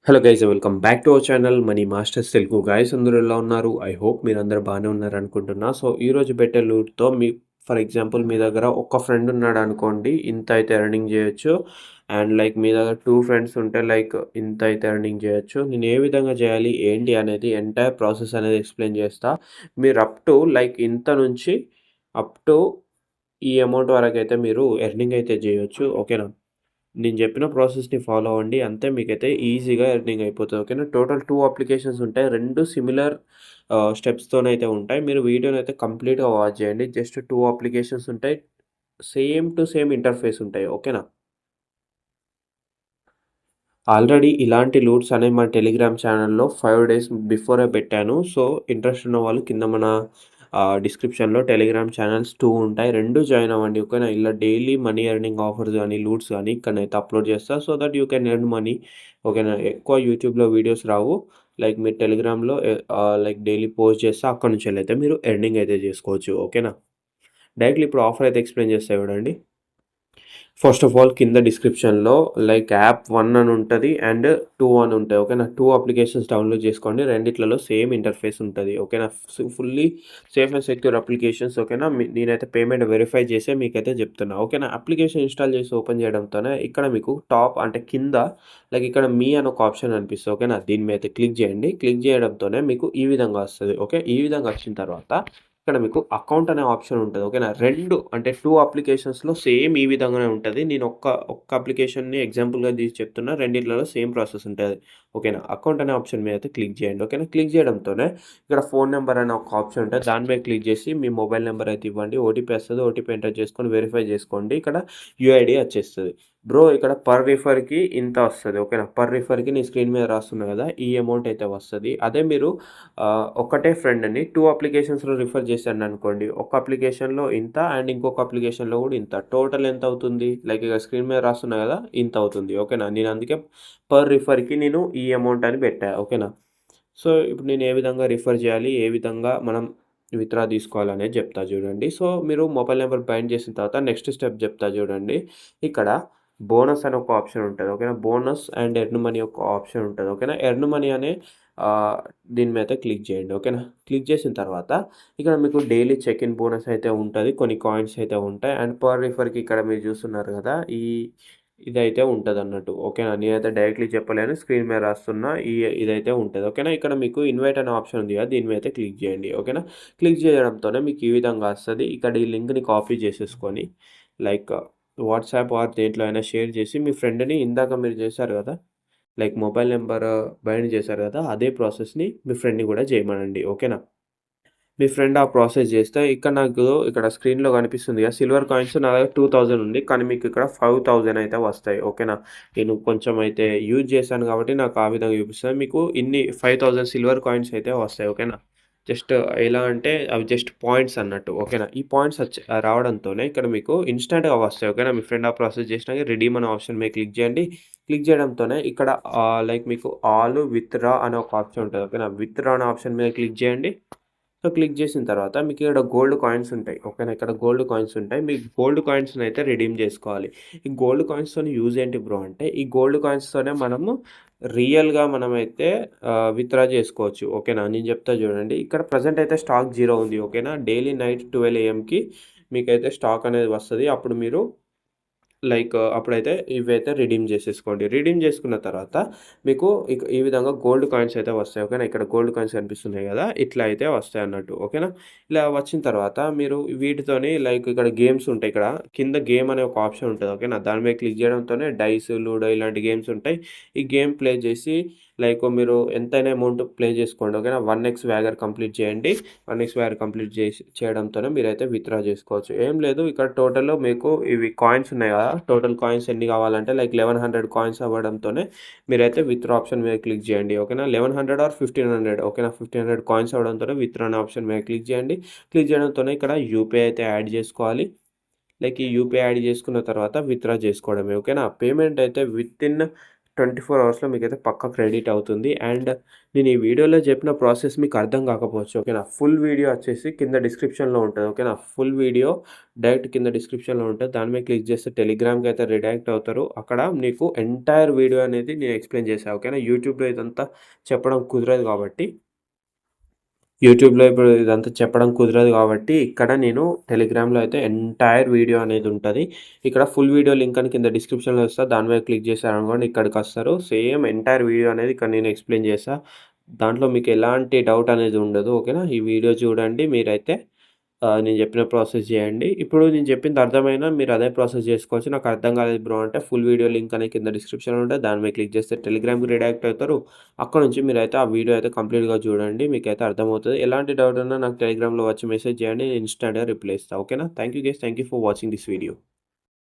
Hello guys welcome back to our channel money masters Telugu guys అందరూ ఎలా ఉన్నారు? I hope మీరందరూ బాగానే ఉన్నారు అనుకుంటున్నా. సో ఈరోజు పెట్టే లూట్తో ఫర్ ఎగ్జాంపుల్ మీ దగ్గర ఒక ఫ్రెండ్ ఉన్నాడు అనుకోండి, ఇంత అయితే ఎర్నింగ్ చేయొచ్చు. అండ్ లైక్ మీ దగ్గర టూ ఫ్రెండ్స్ ఉంటే లైక్ ఇంత అయితే ఎర్నింగ్ చేయొచ్చు. నేను ఏ విధంగా చేయాలి ఏంటి అనేది ఎంటైర్ ప్రాసెస్ అనేది ఎక్స్ప్లెయిన్ చేస్తా. మీరు అప్ టు లైక్ ఇంత నుంచి అప్ టు ఈ అమౌంట్ వరకు అయితే మీరు ఎర్నింగ్ అయితే చేయొచ్చు. ఓకేనా? నేను చెప్పిన ప్రాసెస్‌ని ఫాలో అవ్వండి. అంతే మీకైతే ఈజీగా ఎర్నింగ్ అయిపోతది. ఓకేనా. టోటల్ 2 అప్లికేషన్స్ ఉంటాయి. 2 సిమిలర్ స్టెప్స్‌తోనైతే ఉంటాయి. మీరు వీడియోనైతే కంప్లీట్‌గా వాచ్ చేయండి. జస్ట్ 2 అప్లికేషన్స్ ఉంటాయి. సేమ్ టు సేమ్ ఇంటర్ఫేస్ ఉంటాయి. ఓకేనా. ఆల్రెడీ ఇలాంటి లూట్స్ అనేవి మన టెలిగ్రామ్ ఛానల్‌లో 5 డేస్ బిఫోరే పెట్టాను. సో, ఇంట్రెస్ట్ ఉన్న వాళ్ళు కింద మన డిస్క్రిప్షన్‌లో టెలిగ్రామ్ ఛానల్స్ 2 ఉంటాయి. 2 జాయిన్ అవ్వండి. ఓకేనా. ఇలా డైలీ మనీ ఎర్నింగ్ ఆఫర్స్ గానీ, లూట్స్ గానీ ఇక్కడనైతే అప్‌లోడ్ చేస్తా. So that you can earn money. ఓకేనా. ఎక్కువ యూట్యూబ్‌లో వీడియోస్ రావు. లైక్ మీరు టెలిగ్రామ్‌లో లైక్ డైలీ పోస్ట్ చేస్తే అక్కడి నుంచెల్లయితే మీరు ఎర్నింగ్ అయితే చేసుకోవచ్చు. ఓకేనా. డైరెక్ట్‌లీ ఇప్పుడు ఆఫర్ అయితే ఎక్స్‌ప్లెయిన్ చేస్తా చూడండి. ఫస్ట్ ఆఫ్ ఆల్ కింద డిస్క్రిప్షన్‌లో లైక్ యాప్ 1 అని ఉంటది. అండ్ 2 అని ఉంటాయి. ఓకేనా. 2 అప్లికేషన్స్ డౌన్‌లోడ్ చేసుకోండి. రెండిట్లలో సేమ్ ఇంటర్ఫేస్ ఉంటది. ఓకేనా. Fully safe and secure applications. ఓకేనా. నేనైతే పేమెంట్ వెరిఫై చేసే మీకైతే చెప్తున్నా. ఓకేనా. అప్లికేషన్ ఇన్‌స్టాల్ చేసి ఓపెన్ చేయడంతోనే ఇక్కడ మీకు టాప్ అంటే కింద లైక్ ఇక్కడ మీ అని ఒక ఆప్షన్ కనిపిస్తది. ఓకేనా. దీని మీద అయితే క్లిక్ చేయండి. క్లిక్ చేయడంతోనే మీకు ఈ విధంగా వస్తది. ఓకే. ఈ విధంగా వచ్చిన తర్వాత ఇక్కడ మీకు అకౌంట్ అనే ఆప్షన్ ఉంటది. ఓకేనా. 2 అంటే 2 అప్లికేషన్స్‌లో సేమ్ ఈ విధంగానే ఉంటది. నేను ఒక్క అప్లికేషన్‌ని ఎగ్జాంపుల్‌గా తీసి చెప్తున్నా. రెండిట్లలో సేమ్ ప్రాసెస్ ఉంటది. ఓకేనా. అకౌంట్ అనే ఆప్షన్ మీద అయితే క్లిక్ చేయండి. ఓకేనా. క్లిక్ చేయడంతోనే ఇక్కడ ఫోన్ నంబర్ అనే ఒక ఆప్షన్ ఉంటది. దాని మీద క్లిక్ చేసి మీ మొబైల్ నంబర్ అయితే ఇవ్వండి. ఓటీపీ వస్తది. ఓటీపీ ఎంటర్ చేసుకొని వెరిఫై చేసుకోండి. ఇక్కడ యూఐడీ వచ్చేస్తది. బ్రో ఇక్కడ పర్ రిఫర్‌కి ఇంత వస్తది. ఓకేనా. పర్ రిఫర్‌కి నేను స్క్రీన్ మీద రాస్తున్నా కదా! ఈ అమౌంట్ అయితే వస్తది. అదే మీరు ఒకటే ఫ్రెండ్‌ని 2 అప్లికేషన్స్‌లో రిఫర్ చేశాననుకోండి. ఒక అప్లికేషన్‌లో ఇంత అండ్ ఇంకొక అప్లికేషన్‌లో కూడా ఇంత. టోటల్ ఎంత అవుతుంది? లైక్ ఇక స్క్రీన్ మీద రాస్తున్నా కదా! ఇంత అవుతుంది. ఓకేనా. నేను అందుకే పర్ రిఫర్‌కి నేను ఈ అమౌంట్ అని పెట్టా. ఓకేనా. సో, ఇప్పుడు నేను ఏ విధంగా రిఫర్ చేయాలి? ఏ విధంగా మనం విత్‌డ్రా తీసుకోవాలనేది చెప్తా చూడండి. సో, మీరు మొబైల్ నంబర్ బైండ్ చేసిన తర్వాత నెక్స్ట్ స్టెప్ చెప్తా చూడండి. ఇక్కడ బోనస్ అని ఒక ఆప్షన్ ఉంటది. ఓకేనా. బోనస్ అండ్ ఎర్న్ మనీ ఒక ఆప్షన్ ఉంటది. ఓకేనా. ఎర్న్ మనీ అనే ఆహ్, దీని మీద క్లిక్ చేయండి. ఓకేనా. క్లిక్ చేసిన తర్వాత ఇక్కడ మీకు డైలీ చెక్ ఇన్ బోనస్ అయితే ఉంటది. కొన్ని కాయిన్స్ అయితే ఉంటాయి. అండ్ పర్ రిఫర్‌కి ఇక్కడ మీరు చూస్తున్నారు కదా! ఇదైతే ఉంటదన్నట్టు. ఓకేనా. నేనైతే డైరెక్ట్‌లీ చెప్పలేను. స్క్రీన్ మీద రాస్తున్నా. ఇదైతే ఉంటది. ఓకేనా. ఇక్కడ మీకు ఇన్వైట్ అనే ఆప్షన్ ఉంది కదా! దీని మీద అయితే క్లిక్ చేయండి. ఓకేనా. క్లిక్ చేయడంతోనే మీకు ఈ విధంగా వస్తది. ఇక్కడ ఈ లింక్‌ని కాపీ చేసేసుకొని లైక్ వాట్సాప్ ఆర్ దేంట్లో అయినా షేర్ చేసి మీ ఫ్రెండ్‌ని ఇందాక మీరు చేశారు కదా! లైక్ మొబైల్ నంబర్ బైండ్ చేశారు కదా! అదే ప్రాసెస్‌ని మీ ఫ్రెండ్‌ని కూడా చేయమనండి. ఓకేనా. మీ ఫ్రెండ్ ఆ ప్రాసెస్ చేస్తే ఇక్కడ స్క్రీన్‌లో కనిపిస్తుంది కదా! సిల్వర్ కాయిన్స్ నా దగ్గర 2000 ఉంది. కానీ మీకు ఇక్కడ 5000 అయితే వస్తాయి. ఓకేనా. నేను కొంచెం అయితే యూజ్ చేశాను కాబట్టి నాకు ఆ విధంగా చూపిస్తది. మీకు ఇన్ని 5000 సిల్వర్ కాయిన్స్ అయితే వస్తాయి. ఓకేనా. జస్ట్ ఎలా అంటే అవి జస్ట్ పాయింట్స్ అన్నట్టు. ఓకేనా. ఈ పాయింట్స్ రావడంతోనే ఇక్కడ మీకు ఇన్‌స్టాంట్‌గా వస్తాయి. ఓకేనా. మీ ఫ్రెండ్ ఆ ప్రాసెస్ చేసినాక రిడీమ్ అనే ఆప్షన్ మీద క్లిక్ చేయండి. క్లిక్ చేయడంతోనే ఇక్కడ లైక్ మీకు ఆల్ విత్‌డ్రా అనే ఒక ఆప్షన్ ఉంటది. ఓకేనా. విత్‌డ్రా అనే ఆప్షన్ మీద క్లిక్ చేయండి. సో, క్లిక్ చేసిన తర్వాత మీకు ఇక్కడ గోల్డ్ కాయిన్స్ ఉంటాయి. ఓకేనా. ఇక్కడ గోల్డ్ కాయిన్స్ ఉంటాయి. మీకు గోల్డ్ కాయిన్స్‌ని అయితే రిడీమ్ చేసుకోవాలి. ఈ గోల్డ్ కాయిన్స్‌తోని యూజ్ ఏంటి బ్రో అంటే, ఈ గోల్డ్ కాయిన్స్‌తోనే మనము రియల్‌గా మనమైతే విత్‌డ్రా చేసుకోవచ్చు. ఓకేనా. నేను చెప్తా చూడండి. ఇక్కడ ప్రెజెంట్ అయితే స్టాక్ 0 ఉంది. ఓకేనా. డైలీ నైట్ 12 ఏఎంకి మీకైతే స్టాక్ అనేది వస్తది. అప్పుడు మీరు లైక్ అప్పుడైతే ఇవైతే రిడీమ్ చేసేసుకోండి. రిడీమ్ చేసుకున్న తర్వాత మీకు ఈ విధంగా గోల్డ్ కాయిన్స్ అయితే వస్తాయి. ఓకేనా. ఇక్కడ గోల్డ్ కాయిన్స్ కనిపిస్తున్నాయి కదా! ఇట్లా అయితే వస్తాయన్నట్టు. ఓకేనా. ఇలా వచ్చిన తర్వాత మీరు వీటితోని లైక్ ఇక్కడ గేమ్స్ ఉంటాయి. ఇక్కడ కింద గేమ్ అనే ఒక ఆప్షన్ ఉంటది. ఓకేనా. దాని మీద క్లిక్ చేయడంతోనే డైస్, లూడో ఇలాంటి గేమ్స్ ఉంటాయి. ఈ గేమ్ ప్లే చేసి లైక్ మీరు ఎంతైనా అమౌంట్ ప్లే చేసుకోండి. ఓకేనా. 1x వ్యాగర్ కంప్లీట్ చేయండి. 1x వ్యాగర్ కంప్లీట్ చేయడంతోనే మీరైతే విత్‌డ్రా చేసుకోవచ్చు. ఏం లేదు ఇక్కడ టోటల్‌లో మీకు ఇవి కాయిన్స్ ఉన్నాయి కదా! టోటల్ కాయిన్స్ ఎన్ని కావాలంటే లైక్ 1100 కాయిన్స్ అవ్వడంతోనే మీరైతే విత్‌డ్రా ఆప్షన్ మీద క్లిక్ చేయండి. ఓకేనా. 1100 ఆర్ 1500 ఓకేనా. 1500 కాయిన్స్ అవ్వడంతోనే విత్‌డ్రా అనే ఆప్షన్ మీద క్లిక్ చేయండి. క్లిక్ చేయడంతోనే ఇక్కడ యూపీఐ అయితే యాడ్ చేసుకోవాలి. లైక్ ఈ యూపీఐ యాడ్ చేసుకున్న తర్వాత విత్‌డ్రా చేసుకోవడమే. ఓకేనా. పేమెంట్ అయితే వితిన్ 24 అవర్స్‌లో మీకైతే పక్కా క్రెడిట్ అవుతుంది. అండ్ నేను ఈ వీడియోలో చెప్పిన ప్రాసెస్ మీకు అర్థం కాకపోవచ్చు. ఓకేనా? ఫుల్ వీడియో వచ్చేసి కింద డిస్క్రిప్షన్‌లో ఉంటది. ఓకేనా? ఫుల్ వీడియో డైరెక్ట్ కింద డిస్క్రిప్షన్‌లో ఉంటది. దాని మీద క్లిక్ చేస్తే టెలిగ్రామ్‌కి అయితే రిడైరెక్ట్ అవుతారు. అక్కడ మీకు ఎంటైర్ వీడియో అనేది నేను ఎక్స్‌ప్లెయిన్ చేశా. ఓకేనా? యూట్యూబ్‌లో ఇదంతా చెప్పడం కుదరదు కాబట్టి ఇప్పుడు ఇదంతా చెప్పడం కుదరదు కాబట్టి, ఇక్కడ నేను టెలిగ్రామ్‌లో అయితే ఎంటైర్ వీడియో అనేది ఉంటది. ఇక్కడ ఫుల్ వీడియో లింక్ అని కింద డిస్క్రిప్షన్‌లో ఇస్తా. దాని మీద క్లిక్ చేశారనుకోండి ఇక్కడికొస్తారు. సేమ్ ఎంటైర్ వీడియో అనేది ఇక్కడ నేను ఎక్స్‌ప్లెయిన్ చేశా. దాంట్లో మీకు ఎలాంటి డౌట్ అనేది ఉండదు. ఓకేనా? ఈ వీడియో చూడండి మీరైతే నేను చెప్పిన ప్రాసెస్ చేయండి. ఇప్పుడు నేను చెప్పింది అర్థమైనా మీరు అదే ప్రాసెస్ చేసుకోవచ్చు. నాకు అర్థం కాలేదు బ్రో అంటే ఫుల్ వీడియో లింక్ అనేది కింద డిస్క్రిప్షన్‌లో ఉంటది. దాని మీద క్లిక్ చేస్తే టెలిగ్రామ్‌కి రిడైరెక్ట్ అవుతారు. అక్కడ నుంచి మీరైతే ఆ వీడియో అయితే కంప్లీట్‌గా చూడండి. మీకైతే అర్థమవుతది. ఎలాంటి డౌట్ ఉన్నా నాకు టెలిగ్రామ్‌లో వచ్చి మెసేజ్ చేయండి. నేను ఇన్‌స్టాంట్‌గా రిప్లై ఇస్తా. ఓకేనా? Thank you guys. Thank you for watching this video.